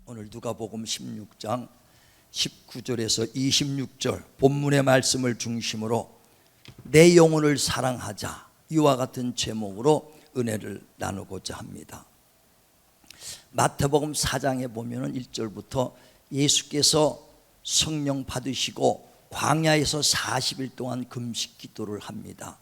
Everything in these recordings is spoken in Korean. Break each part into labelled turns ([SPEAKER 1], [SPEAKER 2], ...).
[SPEAKER 1] 오늘 누가복음 16장 19절에서 26절 본문의 말씀을 중심으로 내 영혼을 사랑하자, 이와 같은 제목으로 은혜를 나누고자 합니다. 마태복음 4장에 보면 1절부터 예수께서 성령 받으시고 광야에서 40일 동안 금식 기도를 합니다.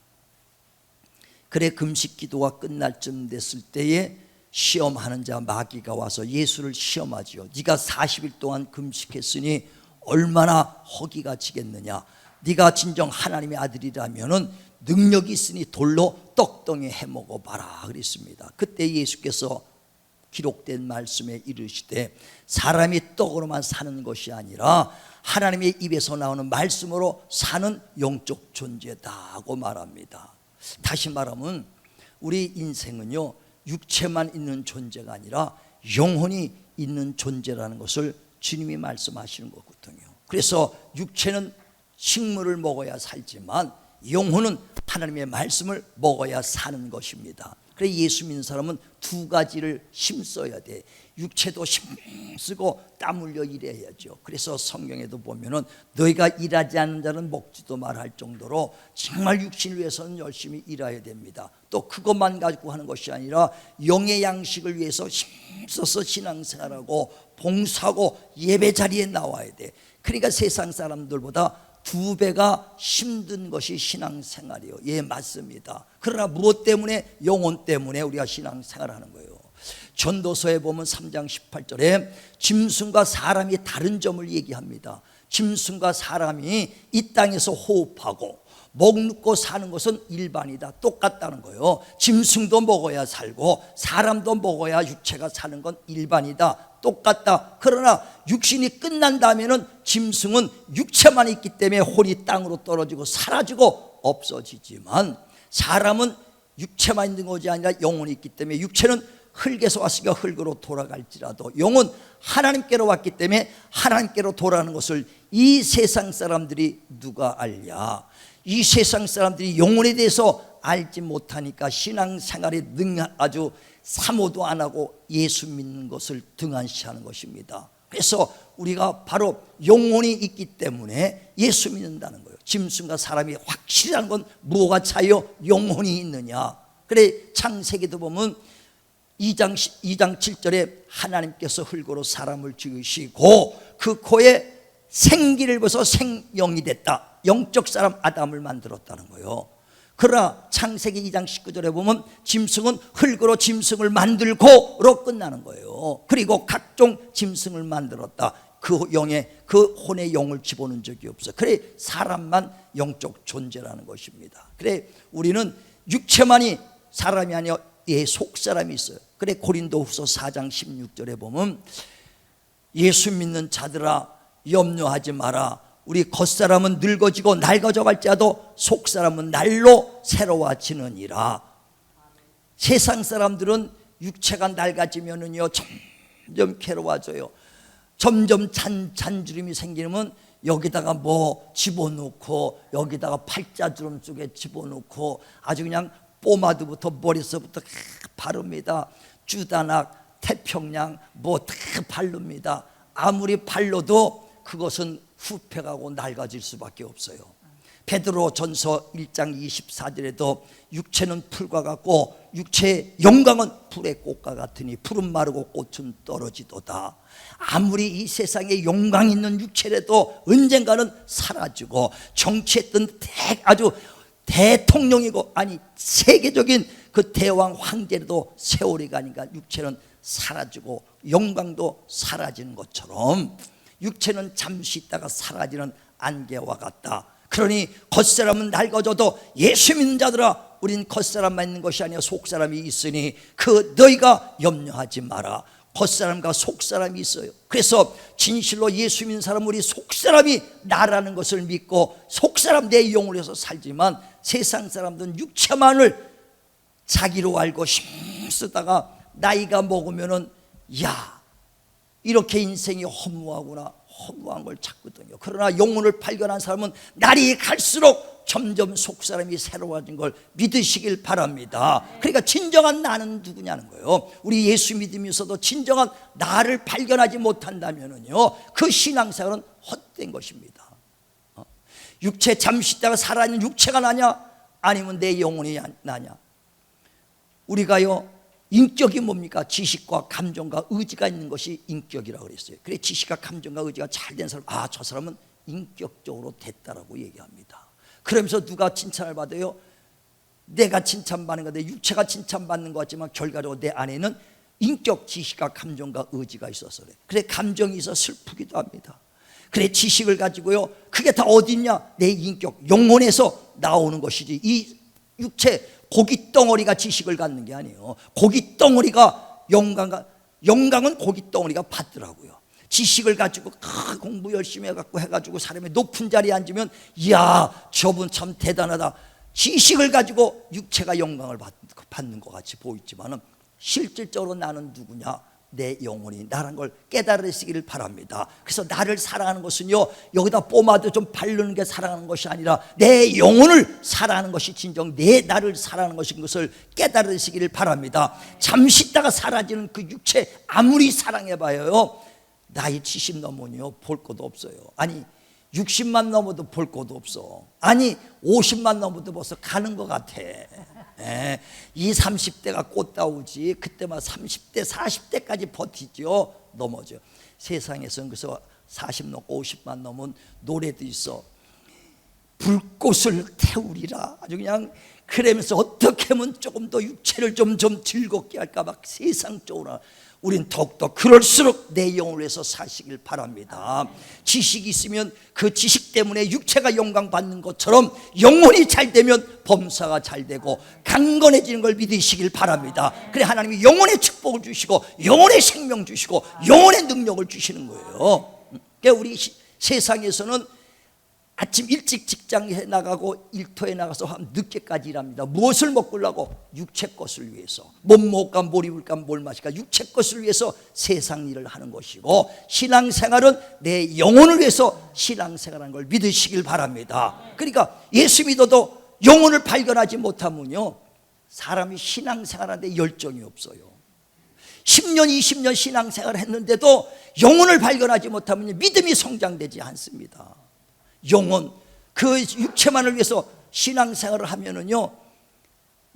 [SPEAKER 1] 그래 금식 기도가 끝날 쯤 됐을 때에 시험하는 자 마귀가 와서 예수를 시험하지요. 네가 40일 동안 금식했으니 얼마나 허기가 지겠느냐, 네가 진정 하나님의 아들이라면 능력이 있으니 돌로 떡덩이 해먹어봐라 그랬습니다. 그때 예수께서 기록된 말씀에 이르시되 사람이 떡으로만 사는 것이 아니라 하나님의 입에서 나오는 말씀으로 사는 영적 존재다고 말합니다. 다시 말하면 우리 인생은요, 육체만 있는 존재가 아니라 영혼이 있는 존재라는 것을 주님이 말씀하시는 거거든요. 그래서 육체는 식물을 먹어야 살지만 영혼은 하나님의 말씀을 먹어야 사는 것입니다. 그래서 예수 믿는 사람은 두 가지를 힘써야 돼. 육체도 힘쓰고 땀 흘려 일해야죠. 그래서 성경에도 보면은 너희가 일하지 않는 자는 먹지도 말할 정도로 정말 육신을 위해서는 열심히 일해야 됩니다. 또 그것만 가지고 하는 것이 아니라 영의 양식을 위해서 힘써서 신앙생활하고 봉사하고 예배 자리에 나와야 돼. 그러니까 세상 사람들보다 2배가 힘든 것이 신앙생활이에요. 예, 맞습니다. 그러나 무엇 때문에? 영혼 때문에 우리가 신앙생활하는 거예요. 전도서에 보면 3장 18절에 짐승과 사람이 다른 점을 얘기합니다. 짐승과 사람이 이 땅에서 호흡하고 먹고 사는 것은 일반이다, 똑같다는 거예요. 짐승도 먹어야 살고 사람도 먹어야 육체가 사는 건 일반이다, 똑같다. 그러나 육신이 끝난 다음에는 짐승은 육체만 있기 때문에 혼이 땅으로 떨어지고 사라지고 없어지지만 사람은 육체만 있는 것이 아니라 영혼이 있기 때문에 육체는 흙에서 왔으니까 흙으로 돌아갈지라도 영은 하나님께로 왔기 때문에 하나님께로 돌아가는 것을 이 세상 사람들이 누가 알냐? 이 세상 사람들이 영혼에 대해서 알지 못하니까 신앙생활에 아주 사모도 안 하고 예수 믿는 것을 등한시하는 것입니다. 그래서 우리가 바로 영혼이 있기 때문에 예수 믿는다는 거예요. 짐승과 사람이 확실한 건 뭐가 차이요? 영혼이 있느냐. 그래 창세기도 보면 2장 7절에 하나님께서 흙으로 사람을 지으시고 그 코에 생기를 벗어 생명이 됐다. 영적 사람 아담을 만들었다는 거예요. 그러나 창세기 2장 19절에 보면 짐승은 흙으로 짐승을 만들고로 끝나는 거예요. 그리고 각종 짐승을 만들었다. 그 혼의 영을 집어넣은 적이 없어. 그래 사람만 영적 존재라는 것입니다. 그래 우리는 육체만이 사람이 아니라 속사람이 있어요. 그래 고린도후서 4장 16절에 보면 예수 믿는 자들아 염려하지 마라. 우리 겉사람은 늙어지고 낡아져 갈지라도 속사람은 날로 새로워지느니라. 세상 사람들은 육체가 낡아지면은요 점점 괴로워져요. 점점 잔주름이 생기면 여기다가 뭐 집어넣고 여기다가 팔자주름 쪽에 집어넣고 아주 그냥 포마드부터 머리서부터 바릅니다. 주다낙 태평양 뭐 다 바릅니다. 아무리 발라도 그것은 후패가고 낡아질 수밖에 없어요. 베드로 전서 1장 24절에도 육체는 풀과 같고 육체의 영광은 불의 꽃과 같으니 풀은 마르고 꽃은 떨어지도다. 아무리 이 세상에 영광 있는 육체라도 언젠가는 사라지고 정치했던 아주 대통령이고 아니 세계적인 그 대왕 황제라도 세월이 가니까 육체는 사라지고 영광도 사라지는 것처럼 육체는 잠시 있다가 사라지는 안개와 같다. 그러니 겉사람은 낡아져도 예수 믿는 자들아 우린 겉사람만 있는 것이 아니라 속사람이 있으니 그 너희가 염려하지 마라. 겉사람과 속사람이 있어요. 그래서 진실로 예수 믿는 사람은 우리 속사람이 나라는 것을 믿고 속사람 내 영을 위해서 살지만 세상 사람들은 육체만을 자기로 알고 힘쓰다가 나이가 먹으면은 야 이렇게 인생이 허무하구나, 허무한 걸 찾거든요. 그러나 영혼을 발견한 사람은 날이 갈수록 점점 속사람이 새로워진 걸 믿으시길 바랍니다. 그러니까 진정한 나는 누구냐는 거예요. 우리 예수 믿으면서도 진정한 나를 발견하지 못한다면요, 그 신앙생활은 헛된 것입니다. 육체 잠시 있다가 살아있는 육체가 나냐, 아니면 내 영혼이 나냐. 우리가요, 인격이 뭡니까? 지식과 감정과 의지가 있는 것이 인격이라고 그랬어요. 그래, 지식과 감정과 의지가 잘 된 사람, 아, 저 사람은 인격적으로 됐다라고 얘기합니다. 그러면서 누가 칭찬을 받아요? 내가 칭찬받는 건데, 육체가 칭찬받는 것 같지만 결과적으로 내 안에는 인격, 지식과 감정과 의지가 있어서 그래. 그래, 감정이 있어 슬프기도 합니다. 그래, 지식을 가지고요, 그게 다 어디 있냐? 내 인격, 영혼에서 나오는 것이지, 이 육체 고기 덩어리가 지식을 갖는 게 아니에요. 고기 덩어리가 영광은 고기 덩어리가 받더라고요. 지식을 가지고 공부 열심히 해가지고 사람이 높은 자리에 앉으면, 이야, 저분 참 대단하다. 지식을 가지고 육체가 영광을 받는 것 같이 보이지만은 실질적으로 나는 누구냐? 내 영혼이 나라는 걸 깨달으시기를 바랍니다. 그래서 나를 사랑하는 것은요, 여기다 뽀마도 좀 바르는 게 사랑하는 것이 아니라 내 영혼을 사랑하는 것이 진정 내 나를 사랑하는 것인 것을 깨달으시기를 바랍니다. 잠시 있다가 사라지는 그 육체 아무리 사랑해봐요, 나이 70 넘으면요 볼 것도 없어요. 아니 60만 넘어도 볼 것도 없어. 아니 50만 넘어도 벌써 가는 것 같아. 이 30대가 꽃다우지 그때만 30대 40대까지 버티죠. 넘어져. 세상에서는 그래서 40 넘고 50만 넘은 노래도 있어. 불꽃을 태우리라. 아주 그냥 그러면서 어떻게 하면 조금 더 육체를 좀 즐겁게 할까 막 세상적으로. 우린 더욱더 그럴수록 내 영혼을 위해서 사시길 바랍니다. 지식이 있으면 그 지식 때문에 육체가 영광 받는 것처럼 영혼이 잘 되면 범사가 잘 되고 강건해지는 걸 믿으시길 바랍니다. 그래, 하나님이 영혼의 축복을 주시고 영혼의 생명 주시고 영혼의 능력을 주시는 거예요. 그러니까 우리 세상에서는 아침 일찍 직장에 나가고 일터에 나가서 늦게까지 일합니다. 무엇을 먹으려고? 육체 것을 위해서. 못 먹을까 뭘 입을까 뭘 마실까 육체 것을 위해서 세상 일을 하는 것이고, 신앙생활은 내 영혼을 위해서 신앙생활하는 걸 믿으시길 바랍니다. 그러니까 예수 믿어도 영혼을 발견하지 못하면요 사람이 신앙생활하는데 열정이 없어요. 10년 20년 신앙생활을 했는데도 영혼을 발견하지 못하면 믿음이 성장되지 않습니다. 영혼, 그 육체만을 위해서 신앙생활을 하면은요,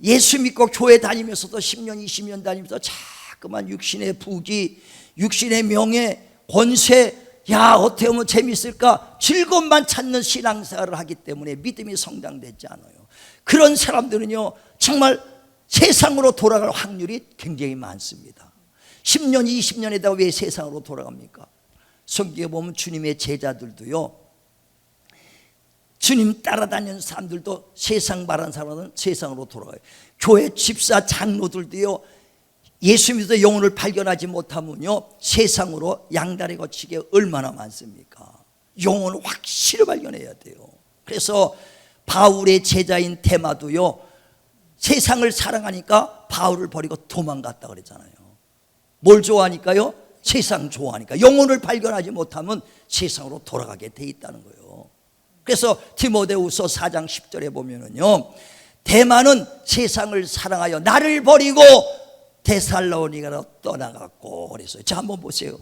[SPEAKER 1] 예수 믿고 교회 다니면서도 10년 20년 다니면서 자꾸만 육신의 부귀, 육신의 명예, 권세, 야 어떻게 하면 재밌을까, 즐거움만 찾는 신앙생활을 하기 때문에 믿음이 성장되지 않아요. 그런 사람들은요 정말 세상으로 돌아갈 확률이 굉장히 많습니다. 10년 20년에다가 왜 세상으로 돌아갑니까? 성경에 보면 주님의 제자들도요, 주님 따라다니는 사람들도 세상 바라는 사람은 세상으로 돌아가요. 교회 집사 장로들도요 예수 믿어 영혼을 발견하지 못하면요 세상으로 양다리 거치게 얼마나 많습니까? 영혼을 확실히 발견해야 돼요. 그래서 바울의 제자인 데마도요 세상을 사랑하니까 바울을 버리고 도망갔다 그랬잖아요. 뭘 좋아하니까요? 세상 좋아하니까. 영혼을 발견하지 못하면 세상으로 돌아가게 돼 있다는 거예요. 그래서 디모데후서 4장 10절에 보면은요, 데마는 세상을 사랑하여 나를 버리고 데살로니가로 떠나갔고 그랬어요. 자, 한번 보세요.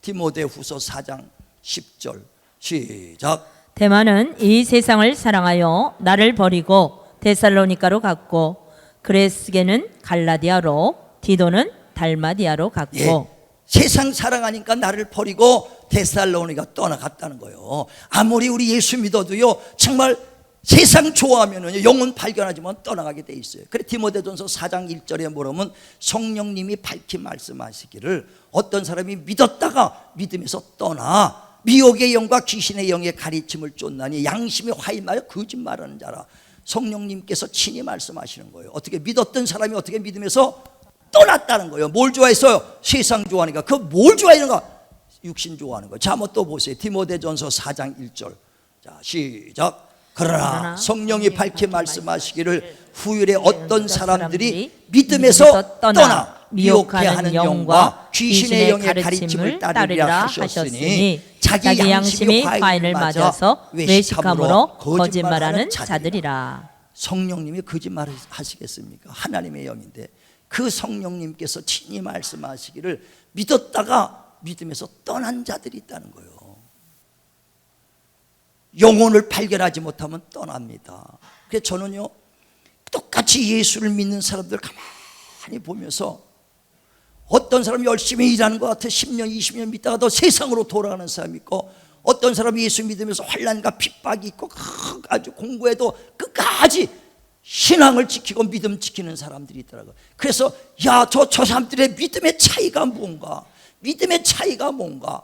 [SPEAKER 1] 디모데후서 4장 10절 시작.
[SPEAKER 2] 데마는 이 세상을 사랑하여 나를 버리고 데살로니가로 갔고, 그레스게는 갈라디아로, 디도는 달마디아로 갔고.
[SPEAKER 1] 예. 세상 사랑하니까 나를 버리고 데살로니가 떠나갔다는 거예요. 아무리 우리 예수 믿어도요 정말 세상 좋아하면 영혼 발견하지만 떠나가게 돼 있어요. 그래, 디모데전서 4장 1절에 뭐라면 성령님이 밝히 말씀하시기를 어떤 사람이 믿었다가 믿음에서 떠나 미혹의 영과 귀신의 영의 가르침을 쫓나니 양심이 화임하여 거짓말하는 자라. 성령님께서 친히 말씀하시는 거예요. 어떻게 믿었던 사람이 어떻게 믿음에서 떠났다는 거예요. 뭘 좋아했어요? 세상 좋아하니까. 그 뭘 좋아하는가? 육신 좋아하는 거예요. 자, 한번 또 보세요. 디모데전서 4장 1절. 자, 시작. 그러나 성령이 밝히 말씀하시기를 후일에 어떤 사람들이 믿음에서 떠나
[SPEAKER 2] 미혹하는 영과 귀신의 영의 가르침을 따르리라 하셨으니 자기 양심이 과인을 맞아서 외식함으로 거짓말하는 자들이라.
[SPEAKER 1] 성령님이 거짓말을 하시겠습니까? 하나님의 영인데 그 성령님께서 친히 말씀하시기를 믿었다가 믿음에서 떠난 자들이 있다는 거예요. 영혼을 발견하지 못하면 떠납니다. 그래서 저는요, 똑같이 예수를 믿는 사람들 가만히 보면서 어떤 사람이 열심히 일하는 것 같아 10년 20년 믿다가도 세상으로 돌아가는 사람이 있고, 어떤 사람이 예수 믿으면서 환난과 핍박이 있고 아주 공부해도 끝까지 신앙을 지키고 믿음 지키는 사람들이 있더라고요. 그래서 야, 저 사람들의 믿음의 차이가 뭔가, 믿음의 차이가 뭔가.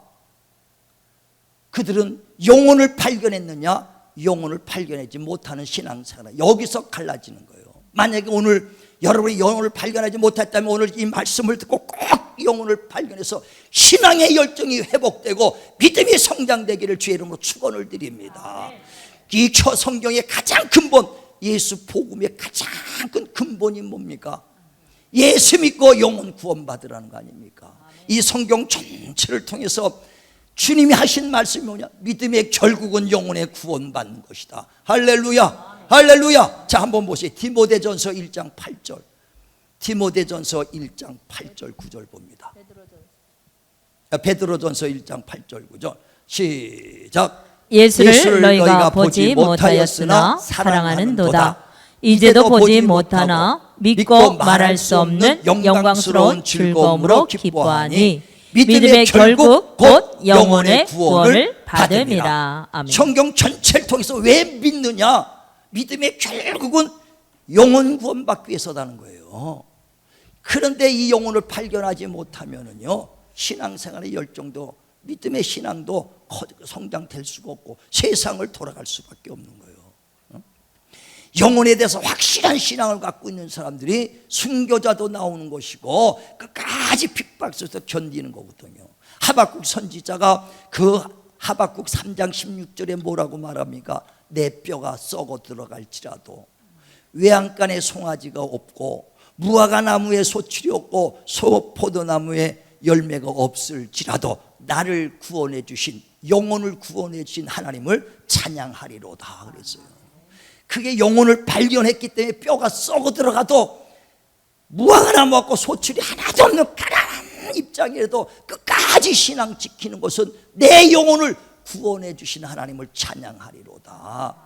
[SPEAKER 1] 그들은 영혼을 발견했느냐, 영혼을 발견하지 못하는 신앙생활, 여기서 갈라지는 거예요. 만약에 오늘 여러분이 영혼을 발견하지 못했다면 오늘 이 말씀을 듣고 꼭 영혼을 발견해서 신앙의 열정이 회복되고 믿음이 성장되기를 주의 이름으로 축원을 드립니다. 이 성경의 가장 근본, 예수 복음의 가장 큰 근본이 뭡니까? 예수 믿고 영혼 구원받으라는 거 아닙니까? 이 성경 전체를 통해서 주님이 하신 말씀이 뭐냐? 믿음의 결국은 영혼의 구원받는 것이다. 할렐루야, 할렐루야. 자, 한번 보세요. 디모데전서 1장 8절, 디모데전서 1장 8절 9절 봅니다. 베드로전서 1장 8절 9절 시작.
[SPEAKER 2] 예수를 너희가 보지 못하였으나 사랑하는도다. 이제도 보지 못하나 믿고 말할 수 없는 영광스러운 즐거움으로 기뻐하니 믿음의 결국 곧 영혼의 구원을 받음이라. 아멘.
[SPEAKER 1] 성경 전체를 통해서 왜 믿느냐? 믿음의 결국은 영혼 구원받기 위해서라는 거예요. 그런데 이 영혼을 발견하지 못하면은요, 신앙생활의 열정도, 믿음의 신앙도 성장될 수가 없고 세상을 돌아갈 수밖에 없는 거예요. 영혼에 대해서 확실한 신앙을 갖고 있는 사람들이 순교자도 나오는 것이고 끝까지 핍박 속에서 견디는 거거든요. 하박국 선지자가 그 하박국 3장 16절에 뭐라고 말합니까? 내 뼈가 썩어 들어갈지라도 외양간에 송아지가 없고 무화과 나무에 소출이 없고 소포도나무에 열매가 없을지라도 나를 구원해 주신, 영혼을 구원해 주신 하나님을 찬양하리로다 그랬어요. 그게 영혼을 발견했기 때문에 뼈가 썩어 들어가도 무화과 나무 없고 소출이 하나도 없는 가난한 입장이라도 끝까지 신앙 지키는 것은 내 영혼을 구원해 주신 하나님을 찬양하리로다.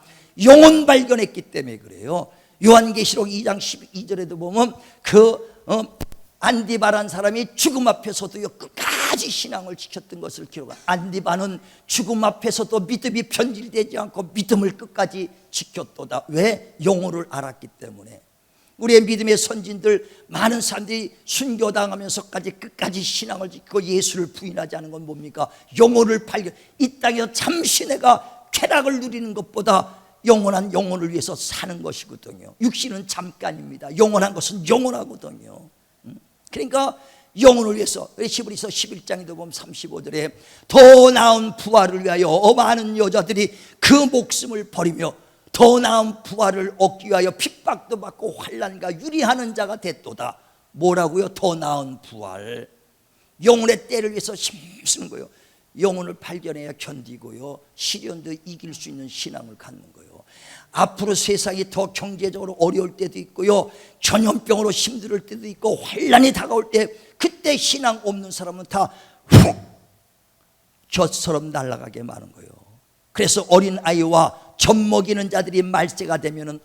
[SPEAKER 1] 영혼 발견했기 때문에 그래요. 요한계시록 2장 12절에도 보면 안디바란 사람이 죽음 앞에서도요 끝까지 신앙을 지켰던 것을 기록합니다. 안디바는 죽음 앞에서도 믿음이 변질되지 않고 믿음을 끝까지 지켰도다. 왜? 영혼을 알았기 때문에. 우리의 믿음의 선진들 많은 사람들이 순교당하면서까지 끝까지 신앙을 지키고 예수를 부인하지 않은 건 뭡니까? 영혼을 발견. 이 땅에서 잠시 내가 쾌락을 누리는 것보다 영원한 영혼을 위해서 사는 것이거든요. 육신은 잠깐입니다. 영원한 것은 영원하거든요. 그러니까 영혼을 위해서 히브리서 11장에도 보면 35절에 더 나은 부활을 위하여 많은 여자들이 그 목숨을 버리며 더 나은 부활을 얻기 위하여 핍박도 받고 환난과 유리하는 자가 됐도다. 뭐라고요? 더 나은 부활. 영혼의 때를 위해서 힘쓰는 거예요. 영혼을 발견해야 견디고요, 시련도 이길 수 있는 신앙을 갖는 거예요. 앞으로 세상이 더 경제적으로 어려울 때도 있고요, 전염병으로 힘들 때도 있고 환난이 다가올 때 그때 신앙 없는 사람은 다 훅 젖처럼 날아가게 마는 거예요. 그래서 어린 아이와 젖 먹이는 자들이 말세가 되면은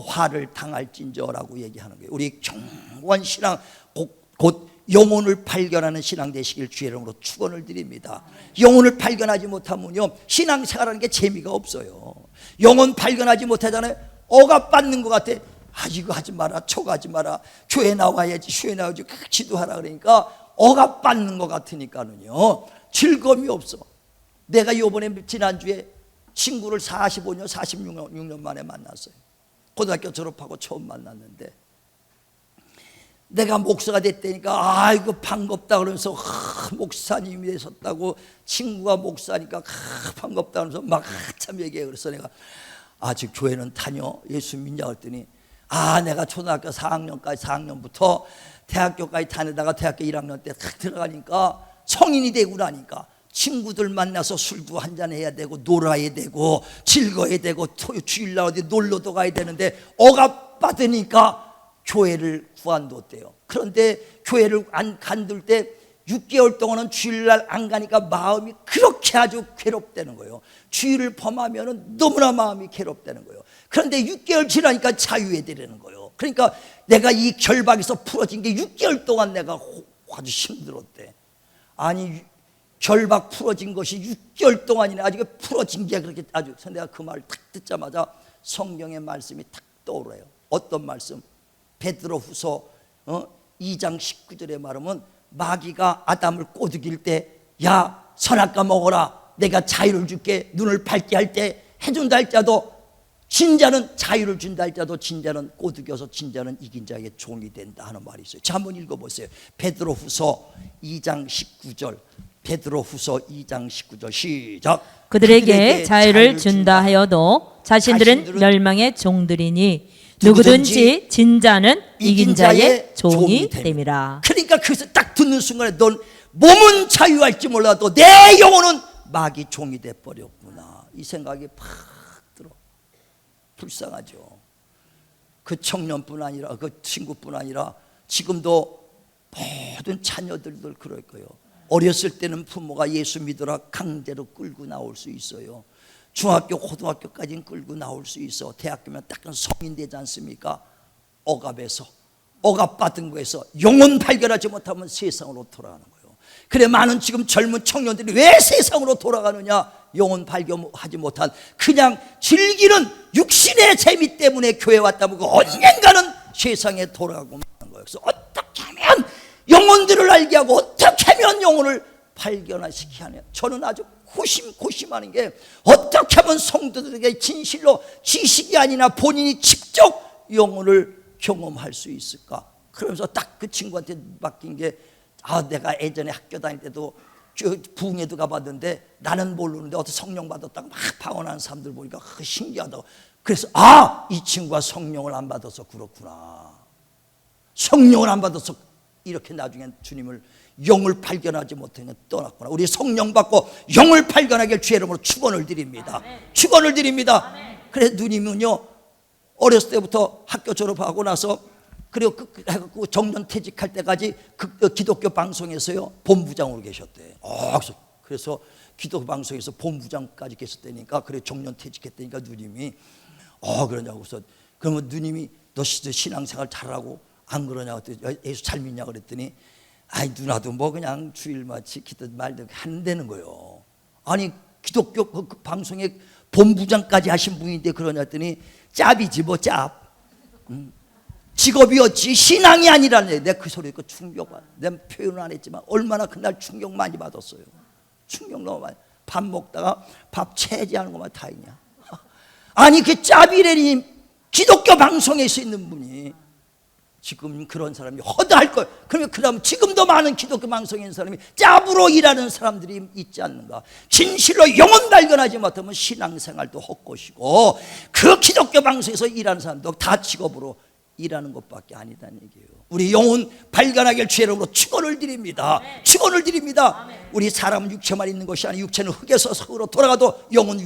[SPEAKER 1] 화를 당할진저라고 얘기하는 거예요. 우리 경건 신앙 곧 영혼을 발견하는 신앙 되시길 주의 이름으로 축원을 드립니다. 영혼을 발견하지 못하면요 신앙생활하는 게 재미가 없어요. 영혼 발견하지 못하잖아요. 억압받는 것 같아. 이거 하지 마라, 저거 하지 마라, 교회 나와야지, 교회 나와야지, 기도하라 그러니까 억압받는 것 같으니까는요 즐거움이 없어. 내가 이번에 지난주에 친구를 45년 46년 만에 만났어요. 고등학교 졸업하고 처음 만났는데 내가 목사가 됐다니까 아이고 반갑다 그러면서 목사님이 되셨다고, 친구가 목사니까 반갑다 그러면서 막 한참 얘기해. 그래서 내가 아직 교회는 다녀, 예수 믿냐 그랬더니 내가 초등학교 4학년까지 4학년부터 대학교까지 다니다가 대학교 1학년 때 탁 들어가니까 성인이 되고 나니까 친구들 만나서 술도 한잔 해야 되고 놀아야 되고 즐거워야 되고 주일날 어디 놀러도 가야 되는데 억압받으니까 교회를 구한뒀대요. 그런데 교회를 안 간둘 때 6개월 동안은 주일날 안 가니까 마음이 그렇게 아주 괴롭다는 거예요. 주일을 범하면 너무나 마음이 괴롭다는 거예요. 그런데 6개월 지나니까 자유해 되려는 거예요. 그러니까 내가 이 결박에서 풀어진 게 6개월 동안 내가 아주 힘들었대. 아니 결박 풀어진 것이 6개월 동안이나 아직 풀어진 게 그렇게 아주. 내가 그 말을 딱 듣자마자 성경의 말씀이 탁 떠오르요. 어떤 말씀? 베드로후서 2장 19절에 말하면 마귀가 아담을 꼬드길 때 야 선악과 먹어라 내가 자유를 줄게 눈을 밝게 할 때 해준다 할자도 진자는 자유를 준다 할자도 진자는 꼬드겨서 진자는 이긴 자에게 종이 된다 하는 말이 있어요. 자 한번 읽어보세요. 베드로후서 2장 19절 베드로후서 2장 19절 시작.
[SPEAKER 2] 그들에게 자유를 준다 하여도 자신들은 멸망의 종들이니 누구든지 진자는 이긴 자의 종이 됨이라.
[SPEAKER 1] 그러니까 그래서 딱 듣는 순간에 넌 몸은 자유할지 몰라도 내 영혼은 마귀 종이 돼버렸구나 이 생각이 팍 들어. 불쌍하죠. 그 청년뿐 아니라 그 친구뿐 아니라 지금도 모든 자녀들도 그럴 거예요. 어렸을 때는 부모가 예수 믿으라 강제로 끌고 나올 수 있어요. 중학교, 고등학교까지는 끌고 나올 수 있어. 대학교면 딱 성인 되지 않습니까? 억압에서, 억압받은 거에서 영혼 발견하지 못하면 세상으로 돌아가는 거예요. 그래 많은 지금 젊은 청년들이 왜 세상으로 돌아가느냐? 영혼 발견하지 못한 그냥 즐기는 육신의 재미 때문에 교회 왔다 보고 언젠가는 세상에 돌아가고 마는 거예요. 그래서 어떻게 하면 영혼들을 알게 하고 어떻게 하면 영혼을 발견시키게 하냐. 저는 아주 고심하는 게 어떻게 하면 성도들에게 진실로 지식이 아니라 본인이 직접 영혼을 경험할 수 있을까. 그러면서 딱 그 친구한테 맡긴 게 내가 예전에 학교 다닐 때도 부흥회도 가봤는데 나는 모르는데 어떤 성령 받았다고 막 방언하는 사람들 보니까 신기하다고. 그래서 이 친구가 성령을 안 받아서 그렇구나. 성령을 안 받아서 이렇게 나중에 주님을 영을 발견하지 못하면 떠났구나. 우리 성령 받고 영을 발견하길 주의 이름으로 축원을 드립니다. 축원을 드립니다. 그래서 누님은요 어렸을 때부터 학교 졸업하고 나서 그리고 그 정년 퇴직할 때까지 기독교 방송에서요 본부장으로 계셨대. 그래서 기독교 방송에서 본부장까지 계셨다니까. 그래 정년 퇴직했다니까 누님이 그러냐고. 그래서 그러면 누님이 너 신앙생활 잘하고 안 그러냐고 했더니 예수 잘 믿냐 그랬더니 누나도 뭐 그냥 주일마치 기도 말도 한다는 거예요. 아니 기독교 그 방송에 본부장까지 하신 분인데 그러냐 했더니 짭이지 뭐 짭. 직업이었지 신앙이 아니라네. 내가 그 소리 듣고 충격받아. 내가 표현은 안 했지만 얼마나 그날 충격 많이 받았어요. 충격 너무 많이. 밥 먹다가 밥 채지하는 것만 다 있냐. 아니 그 짭이래니 기독교 방송에서 있는 분이 지금 그런 사람이 허다할 거예요. 그러면 그 다음 지금도 많은 기독교 방송에 있는 사람이 짭으로 일하는 사람들이 있지 않는가. 진실로 영혼 발견하지 못하면 신앙생활도 헛것이고 그 기독교 방송에서 일하는 사람도 다 직업으로 일하는 것밖에 아니다는 얘기예요. 우리 영혼 발견하길 주의 이름으로 축원을 드립니다. 축원을 드립니다. 우리 사람은 육체만 있는 것이 아니라 육체는 흙에서 흙으로 돌아가도 영혼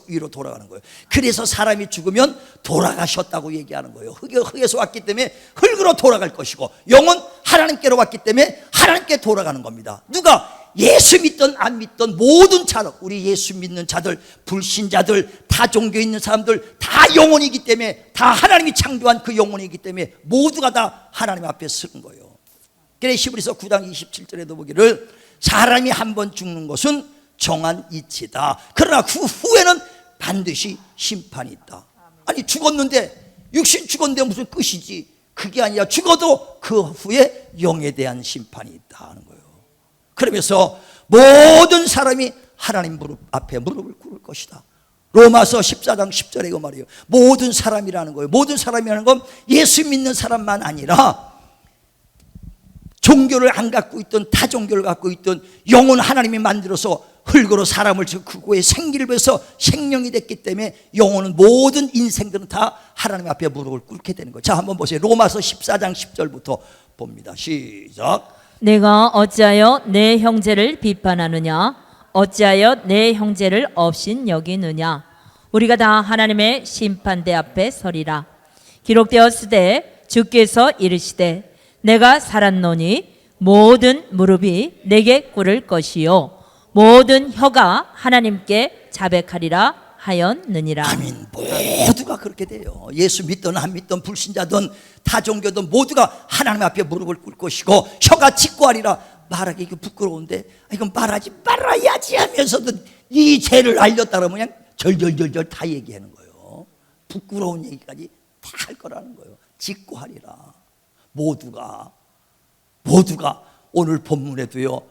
[SPEAKER 1] 위로 돌아가는 거예요. 그래서 사람이 죽으면 돌아가셨다고 얘기하는 거예요. 흙에서 왔기 때문에 흙으로 돌아갈 것이고 영혼 하나님께로 왔기 때문에 하나님께 돌아가는 겁니다. 누가 예수 믿든 안 믿든 모든 자들, 우리 예수 믿는 자들, 불신자들, 다 종교에 있는 사람들 다 영혼이기 때문에 다 하나님이 창조한 그 영혼이기 때문에 모두가 다 하나님 앞에 서는 거예요. 그래서 히브리서 9장 27절에도 보기를 사람이 한 번 죽는 것은 정한 이치다. 그러나 그 후에는 반드시 심판이 있다. 아니 죽었는데 육신 죽었는데 무슨 끝이지. 그게 아니라 죽어도 그 후에 영에 대한 심판이 있다는 거예요. 그러면서 모든 사람이 하나님 앞에 무릎을 꿇을 것이다. 로마서 14장 10절에 그 말이에요. 모든 사람이라는 거예요. 모든 사람이라는 건 예수 믿는 사람만 아니라 종교를 안 갖고 있던 타 종교를 갖고 있던 영혼 하나님이 만들어서 흙으로 사람을 지어 그고의 생기를 위해서 생명이 됐기 때문에 영혼은 모든 인생들은 다 하나님 앞에 무릎을 꿇게 되는 거예요. 자, 한번 보세요. 로마서 14장 10절부터 봅니다. 시작.
[SPEAKER 2] 내가 어찌하여 내 형제를 비판하느냐? 어찌하여 내 형제를 업신 여기느냐? 우리가 다 하나님의 심판대 앞에 서리라. 기록되었으되 주께서 이르시되 내가 살았노니 모든 무릎이 내게 꿇을 것이요 모든 혀가 하나님께 자백하리라 하였느니라.
[SPEAKER 1] 아멘. 모두가 그렇게 돼요. 예수 믿든 안 믿든 불신자든 타종교든 모두가 하나님 앞에 무릎을 꿇을 것이고 혀가 직구하리라. 말하기 이거 부끄러운데 이건 말하지 말아야지 하면서도 이 죄를 알렸다 그러면 그냥 절절절절 다 얘기하는 거예요. 부끄러운 얘기까지 다 할 거라는 거예요. 직구하리라. 모두가 오늘 본문에도요,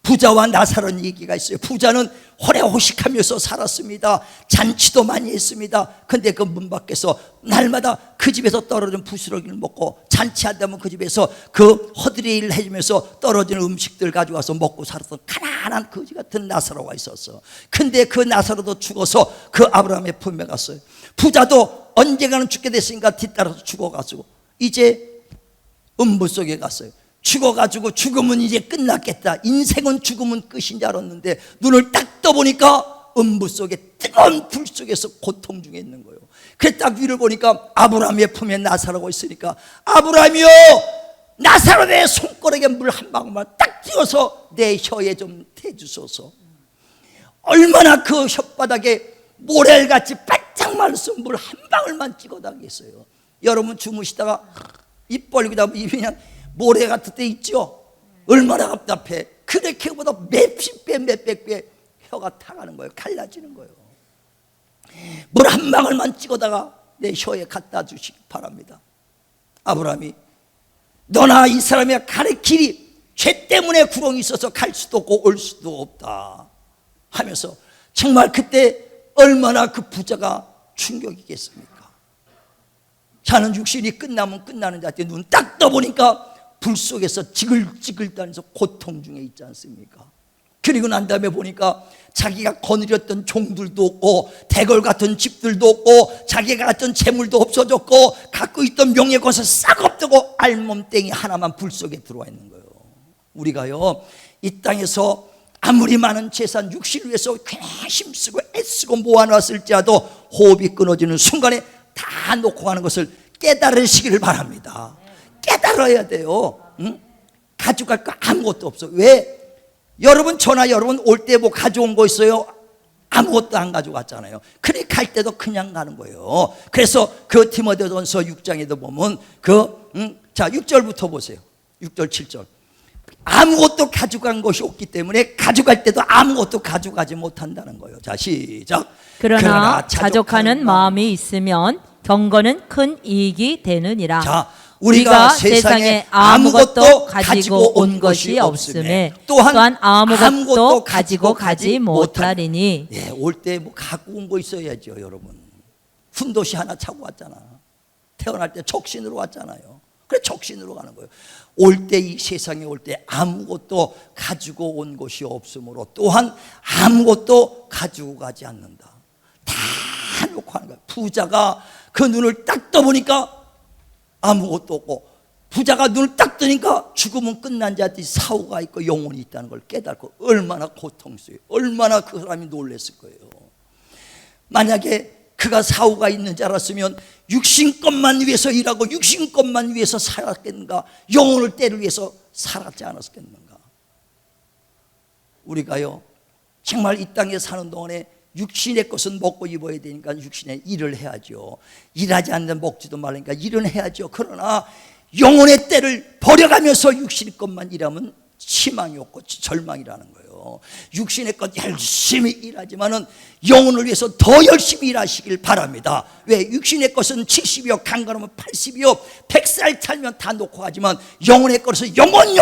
[SPEAKER 1] 부자와 나사로는 얘기가 있어요. 부자는 호래호식하면서 살았습니다. 잔치도 많이 했습니다. 근데 그 문 밖에서 날마다 그 집에서 떨어진 부스러기를 먹고 잔치한다면 그 집에서 그 허드레 일을 해주면서 떨어지는 음식들 가져와서 먹고 살았던 가난한 거지 같은 나사로가 있었어. 근데 그 나사로도 죽어서 그 아브라함의 품에 갔어요. 부자도 언젠가는 죽게 됐으니까 뒤따라서 죽어가지고 이제 음부 속에 갔어요. 죽어가지고 죽음은 이제 끝났겠다. 인생은 죽음은 끝인 줄 알았는데 눈을 딱 떠보니까 음부 속에 뜨거운 불 속에서 고통 중에 있는 거예요. 그래 딱 위를 보니까 아브라함의 품에 나사로가 있으니까 아브라함이요, 나사로 내 손가락에 물 한 방울만 딱 띄워서 내 혀에 좀 대주소서. 얼마나 그 혓바닥에 모래알같이 바짝 말라서 물 한 방울만 찍어다겠어요. 여러분 주무시다가 입 벌리다 입이 그냥 모래 같은 데 있죠. 얼마나 답답해. 그렇게보다 몇십 배 몇백 배 혀가 타가는 거예요. 갈라지는 거예요. 물 한 방울만 찍어다가 내 혀에 갖다 주시기 바랍니다. 아브라함이 너나 이 사람이 가는 길이 죄 때문에 구렁이 있어서 갈 수도 없고 올 수도 없다 하면서 정말 그때 얼마나 그 부자가 충격이겠습니까? 자는 육신이 끝나면 끝나는 자한테 눈 딱 떠보니까 불 속에서 지글지글 따면서 고통 중에 있지 않습니까? 그리고 난 다음에 보니까 자기가 거느렸던 종들도 없고 대궐 같은 집들도 없고 자기가 갖던 재물도 없어졌고 갖고 있던 명예권서 싹 없다고 알몸땡이 하나만 불 속에 들어와 있는 거예요. 우리가요, 이 땅에서 아무리 많은 재산 육신을 위해서 그냥 힘쓰고 애쓰고 모아놨을지라도 호흡이 끊어지는 순간에 다 놓고 가는 것을 깨달으시기를 바랍니다. 깨달아야 돼요. 응? 가져갈 거 아무것도 없어. 왜? 여러분 저나 여러분 올 때 뭐 가져온 거 있어요? 아무것도 안 가져갔잖아요. 그래 갈 때도 그냥 가는 거예요. 그래서 그 디모데전서 6장에도 보면 자 6절부터 보세요. 6절 7절 아무것도 가져간 것이 없기 때문에 가져갈 때도 아무것도 가져가지 못한다는 거예요. 자 시작.
[SPEAKER 2] 그러나 자족하는 마음이 있으면 경건은 큰 이익이 되느니라.
[SPEAKER 1] 자, 우리가 세상에 아무것도 가지고 온 것이 없음에 또한 아무것도 가지고 가지 못하리니. 예, 올 때 뭐 갖고 온 거 있어야죠, 여러분. 푼도시 하나 차고 왔잖아. 태어날 때 족신으로 왔잖아요. 그래 족신으로 가는 거예요. 올 때 이 세상에 올 때 아무것도 가지고 온 것이 없으므로 또한 아무것도 가지고 가지 않는다. 다 놓고 하는 거야. 부자가 그 눈을 딱 떠보니까 아무것도 없고 부자가 눈을 딱 뜨니까 죽음은 끝난 자한테 사후가 있고 영혼이 있다는 걸 깨닫고 얼마나 고통스러워요. 얼마나 그 사람이 놀랐을 거예요. 만약에 그가 사후가 있는 줄 알았으면 육신 것만 위해서 일하고 육신 것만 위해서 살았겠는가? 영혼을 때를 위해서 살았지 않았겠는가? 우리가요 정말 이 땅에 사는 동안에 육신의 것은 먹고 입어야 되니까 육신의 일을 해야죠. 일하지 않는 먹지도 말라니까 일은 해야죠. 그러나 영혼의 때를 버려가면서 육신의 것만 일하면 희망이 없고 절망이라는 거예요. 육신의 것 열심히 일하지만은 영혼을 위해서 더 열심히 일하시길 바랍니다. 왜? 육신의 것은 70이요 강건하면 80이요 100살 살면 다 놓고 가지만 영혼의 것은 영원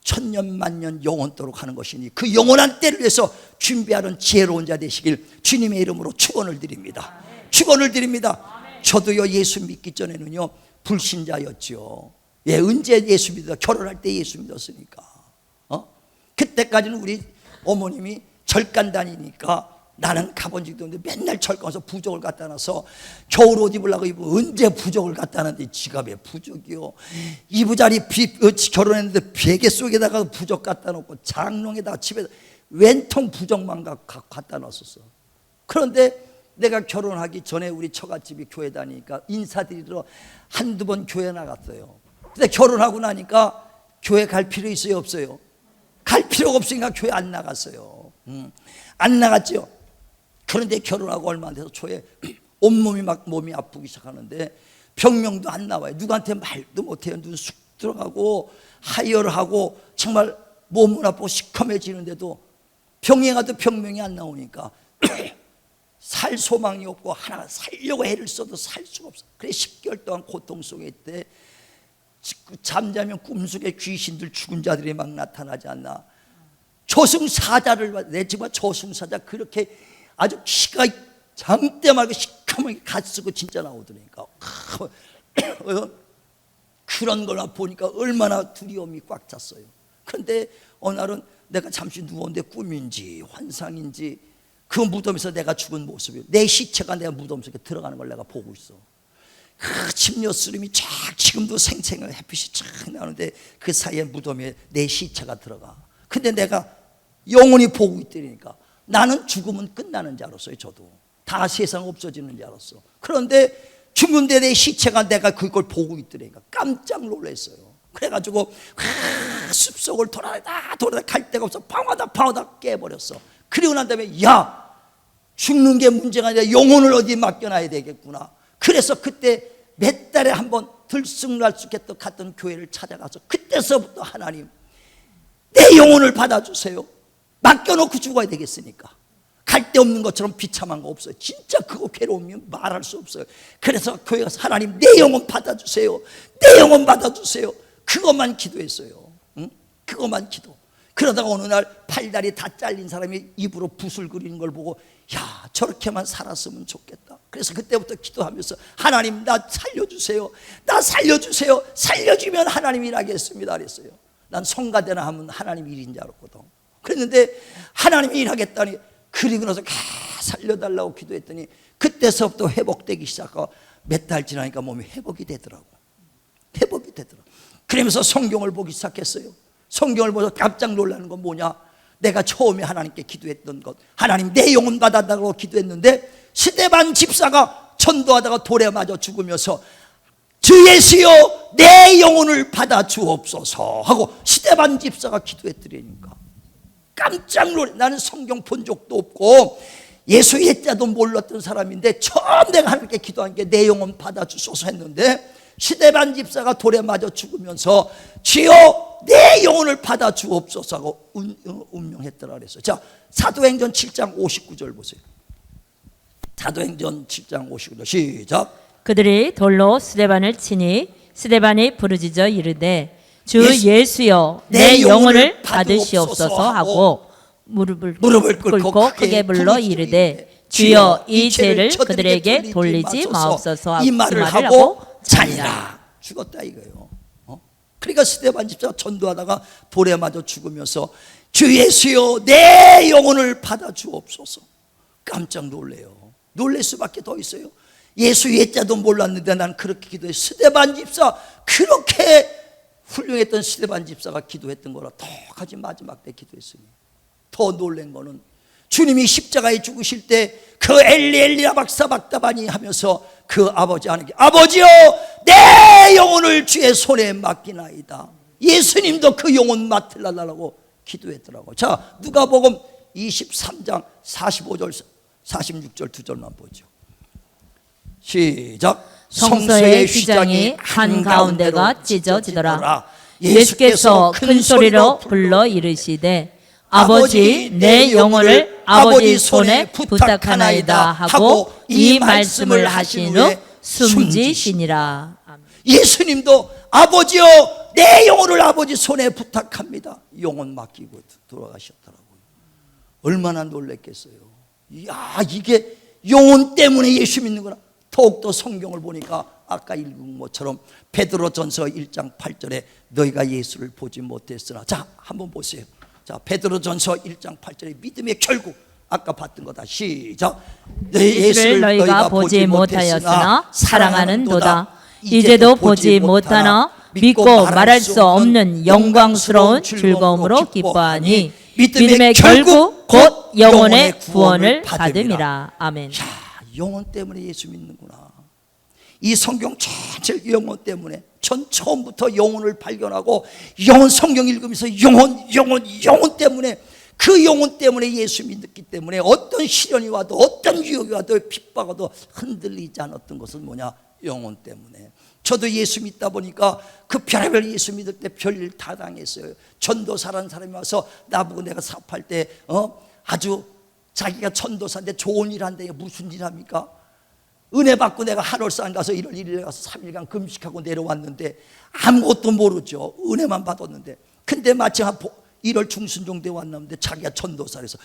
[SPEAKER 1] 천년 만년 영원토록 하는 것이니 그 영원한 때를 위해서 준비하는 지혜로운 자 되시길 주님의 이름으로 축원을 드립니다. 축원을 드립니다. 저도요 예수 믿기 전에는요 불신자였죠. 예, 언제 예수 믿어? 결혼할 때 예수 믿었으니까. 그때까지는 우리 어머님이 절간 다니니까 나는 가본 적도 없는데 맨날 절간 와서 부적을 갖다 놔서 겨울 옷 입으려고 입으면 언제 부적을 갖다 놨는데 지갑에 부적이요, 이부자리 결혼했는데 베개 속에다가 부적 갖다 놓고 장롱에다가 집에다 웬통 부적만 갖다 놨었어. 그런데 내가 결혼하기 전에 우리 처갓집이 교회 다니니까 인사드리러 한두 번 교회 나갔어요. 근데 결혼하고 나니까 교회 갈 필요 있어요, 없어요? 갈 필요가 없으니까 교회 안 나갔어요. 안 나갔죠. 그런데 결혼하고 얼마 안 돼서 초에 온몸이 막 몸이 아프기 시작하는데 병명도 안 나와요. 누구한테 말도 못해요. 눈 쑥 들어가고 하혈하고 정말 몸은 아프고 시커매지는데도 병에 가도 병명이 안 나오니까 살 소망이 없고 하나 살려고 애를 써도 살 수가 없어. 그래 10개월 동안 고통 속에 있대. 잠자면 꿈속에 귀신들 죽은 자들이 막 나타나지 않나. 저승사자를, 내 집안 저승사자 그렇게 아주 키가 장대 말고 시커멓게 갓 쓰고 진짜 나오더니까 그런 걸 보니까 얼마나 두려움이 꽉 찼어요. 그런데 어느 날은 내가 잠시 누웠는데 꿈인지 환상인지 그 무덤에서 내가 죽은 모습이, 내 시체가 내 무덤 속에 들어가는 걸 내가 보고 있어. 그 침녀스름이 쫙 지금도 생생한 햇빛이 쫙 나오는데 그 사이에 무덤에 내 시체가 들어가. 근데 내가 영원히 보고 있다니까 나는 죽으면 끝나는 줄 알았어요. 저도 다 세상 없어지는 줄 알았어. 그런데 죽는데 내 시체가 내가 그걸 보고 있더라니까 깜짝 놀랐어요. 그래가지고 숲속을 돌아다니다 갈 데가 없어 방황하다 깨버렸어. 그리고 난 다음에 야, 죽는 게 문제가 아니라 영혼을 어디 맡겨놔야 되겠구나. 그래서 그때 몇 달에 한 번 들쑥날쑥했던 갔던 교회를 찾아가서 그때서부터 하나님 내 영혼을 받아주세요. 맡겨놓고 죽어야 되겠으니까. 갈 데 없는 것처럼 비참한 거 없어요. 진짜 그거 괴로우면 말할 수 없어요. 그래서 교회 가서 하나님 내 영혼 받아주세요. 내 영혼 받아주세요. 그것만 기도했어요. 응? 그것만 기도. 그러다가 어느 날 팔다리 다 잘린 사람이 입으로 붓을 그리는 걸 보고 야, 저렇게만 살았으면 좋겠다. 그래서 그때부터 기도하면서 하나님 나 살려주세요. 나 살려주세요. 살려주면 하나님이 일하겠습니다 그랬어요. 난 성가대나 하면 하나님 일인 줄 알았거든. 그랬는데 하나님이 일하겠다니. 그리고 나서 살려달라고 기도했더니 그때서부터 회복되기 시작하고 몇 달 지나니까 몸이 회복이 되더라고. 회복이 되더라고. 그러면서 성경을 보기 시작했어요. 성경을 보면서 깜짝 놀라는 건 뭐냐, 내가 처음에 하나님께 기도했던 것, 하나님 내 영혼 받아달라고 기도했는데 스데반 집사가 전도하다가 돌에 맞아 죽으면서 주 예수여 내 영혼을 받아 주옵소서 하고 스데반 집사가 기도했더라니까 깜짝 놀래. 나는 성경 본 적도 없고 예수 예자도 몰랐던 사람인데 처음 내가 하나님께 기도한 게 내 영혼 받아 주소서 했는데 스데반 집사가 돌에 맞아 죽으면서 주여 내 영혼을 받아 주옵소서 하고 운명했더라 그랬어요. 자, 사도행전 7장 59절 보세요. 사도행전 7장 59절 시작.
[SPEAKER 2] 그들이 돌로 스데반을 치니 스데반이 부르짖어 이르되 주 예수여 내 영혼을 받으시옵소서 하고 무릎을 꿇고 크게 불러 이르되 주여 이 죄를 그들에게 돌리지 마옵소서
[SPEAKER 1] 이 말을 하고 자니라. 죽었다 이거예요. 그러니까 스데반 집사가 전도하다가 돌에 맞아 죽으면서 주 예수여 내 영혼을 받아 주옵소서. 깜짝 놀래요. 놀랄 수밖에 더 있어요. 예수 예자도 몰랐는데 난 그렇게 기도해. 스데반 집사, 그렇게 훌륭했던 스데반 집사가 기도했던 거라 턱하지 마지막 때 기도했으니 더 놀란 거는 주님이 십자가에 죽으실 때 그 엘리 엘리 라박사박다바니 하면서 그 아버지 하는 게 아버지여 내 영혼을 주의 손에 맡기나이다. 예수님도 그 영혼 맡으려고 기도했더라고. 자, 누가복음 23장 45절 46절 두 절만 보죠. 시작.
[SPEAKER 2] 성소의 휘장이 한가운데가 찢어지더라. 예수께서 큰 소리로 불러 이르시되 아버지 내 영혼을 아버지 손에 부탁하나이다 하고 이 말씀을 하신 후 숨지시니라.
[SPEAKER 1] 예수님도 아버지여 내 영혼을 아버지 손에 부탁합니다. 영혼 맡기고 돌아가셨더라고요. 얼마나 놀랬겠어요. 야, 이게 영혼 때문에 예수 믿는구나. 더욱더 성경을 보니까 아까 읽은 것처럼 베드로전서 1장 8절에 너희가 예수를 보지 못했으나, 자 한번 보세요. 자, 베드로전서 1장 8절에 믿음의 결국, 아까 봤던 거다. 시작. 예수를
[SPEAKER 2] 너희가 보지 못하였으나 사랑하는도다. 이제도 보지 못하나 믿고 말할 수 없는 영광스러운 즐거움으로 기뻐하니 믿음의 결국 곧 영혼의 구원을 받음이라. 아멘.
[SPEAKER 1] 야, 영혼 때문에 예수 믿는구나. 이 성경 전체 영혼 때문에, 전 처음부터 영혼을 발견하고 영혼 성경 읽으면서 영혼 때문에, 그 영혼 때문에 예수 믿었기 때문에 어떤 시련이 와도 어떤 유혹이 와도 핍박이 와도 흔들리지 않았던 것은 뭐냐? 영혼 때문에. 저도 예수 믿다 보니까 그 별의별 예수 믿을 때 별일 다 당했어요. 전도사라는 사람이 와서 나보고 내가 사업할 때 아주 자기가 전도사인데 좋은 일 한대. 무슨 일 합니까? 은혜 받고 내가 한월산 가서 1월 1일에 가서 3일간 금식하고 내려왔는데 아무것도 모르죠. 은혜만 받았는데. 근데 마침 1월 중순정도에 왔는데 자기가 전도사라서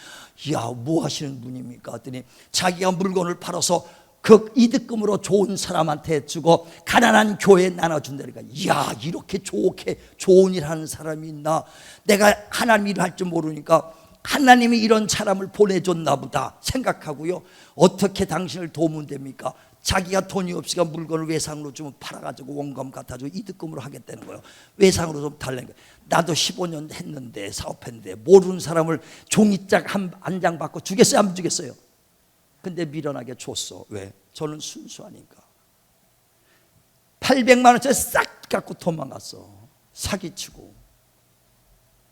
[SPEAKER 1] 야, 뭐 하시는 분입니까? 했더니 자기가 물건을 팔아서 그 이득금으로 좋은 사람한테 주고 가난한 교회에 나눠준다니까. 이야, 이렇게 좋은 일 하는 사람이 있나? 내가 하나님 일을 할 줄 모르니까 하나님이 이런 사람을 보내줬나 보다 생각하고요. 어떻게 당신을 도우면 됩니까? 자기가 돈이 없으니까 물건을 외상으로 주면 팔아가지고 원금 갖다주고 이득금으로 하겠다는 거예요. 외상으로 좀 달라는 거예요. 나도 15년 했는데, 사업했는데 모르는 사람을 종이짝 한 장 받고 주겠어요? 안 주겠어요? 근데 미련하게 줬어. 왜? 저는 순수하니까. 800만 원짜리 싹 갖고 도망갔어. 사기치고.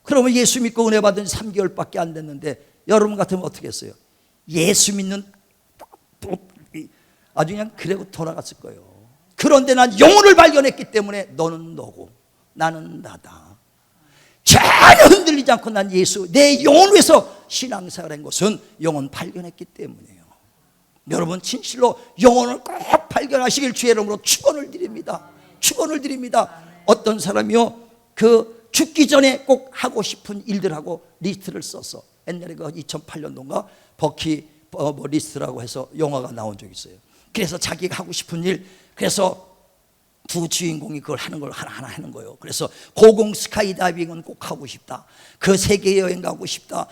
[SPEAKER 1] 그러면 예수 믿고 은혜 받은 지 3개월밖에 안 됐는데 여러분 같으면 어떻게 했어요? 예수 믿는 아주 그냥 그래고 돌아갔을 거예요. 그런데 난 영혼을 발견했기 때문에 너는 너고 나는 나다. 전혀 흔들리지 않고 난 내 영혼을 위해서 신앙생활을 한 것은 영혼 발견했기 때문이에요. 여러분 진실로 영혼을 꼭 발견하시길 주의 이름으로 축원을 드립니다. 축원을 드립니다. 어떤 사람이요, 그 죽기 전에 꼭 하고 싶은 일들하고 리스트를 썼어. 옛날에 그 2008년도인가 버키 리스트라고 해서 영화가 나온 적이 있어요. 그래서 자기가 하고 싶은 일, 그래서 두 주인공이 그걸 하는 걸 하나하나 하는 거예요. 그래서 고공 스카이다이빙은 꼭 하고 싶다. 그 세계 여행 가고 싶다.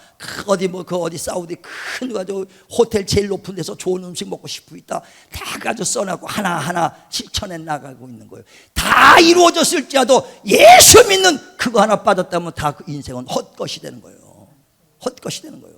[SPEAKER 1] 어디 사우디 큰 가지고 호텔 제일 높은 데서 좋은 음식 먹고 싶고 있다. 다 가지고 써놓고 하나하나 실천해 나가고 있는 거예요. 다 이루어졌을지라도 예수 믿는 그거 하나 빠졌다면 다 그 인생은 헛것이 되는 거예요. 헛것이 되는 거예요.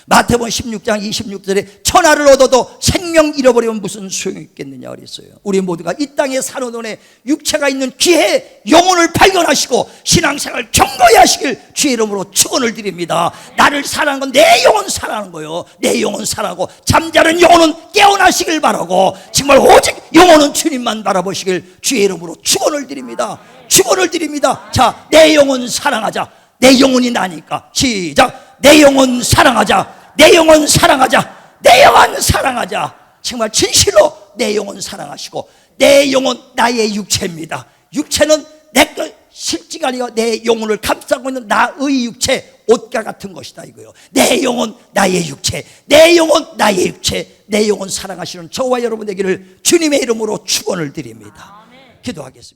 [SPEAKER 1] 마태복음 16장 26절에 천하를 얻어도 생명 잃어버리면 무슨 소용이 있겠느냐 그랬어요. 우리 모두가 이 땅에 사는 동안에 육체가 있는 기회에 영혼을 발견하시고 신앙생활 견고히 하시길 주의 이름으로 축원을 드립니다. 나를 사랑하는 건 내 영혼 사랑하는 거예요. 내 영혼 사랑하고 잠자는 영혼은 깨어나시길 바라고 정말 오직 영혼은 주님만 바라보시길 주의 이름으로 축원을 드립니다. 축원을 드립니다. 자, 내 영혼 사랑하자. 내 영혼이 나니까 시작. 내 영혼 사랑하자. 내 영혼 사랑하자. 내 영혼 사랑하자. 정말 진실로 내 영혼 사랑하시고, 내 영혼 나의 육체입니다. 육체는 내 것 실지가 아니라 내 영혼을 감싸고 있는 나의 육체, 옷과 같은 것이다 이거요. 내 영혼 나의 육체, 내 영혼 나의 육체, 내 영혼 사랑하시는 저와 여러분 되기를 주님의 이름으로 축원을 드립니다. 기도하겠습니다.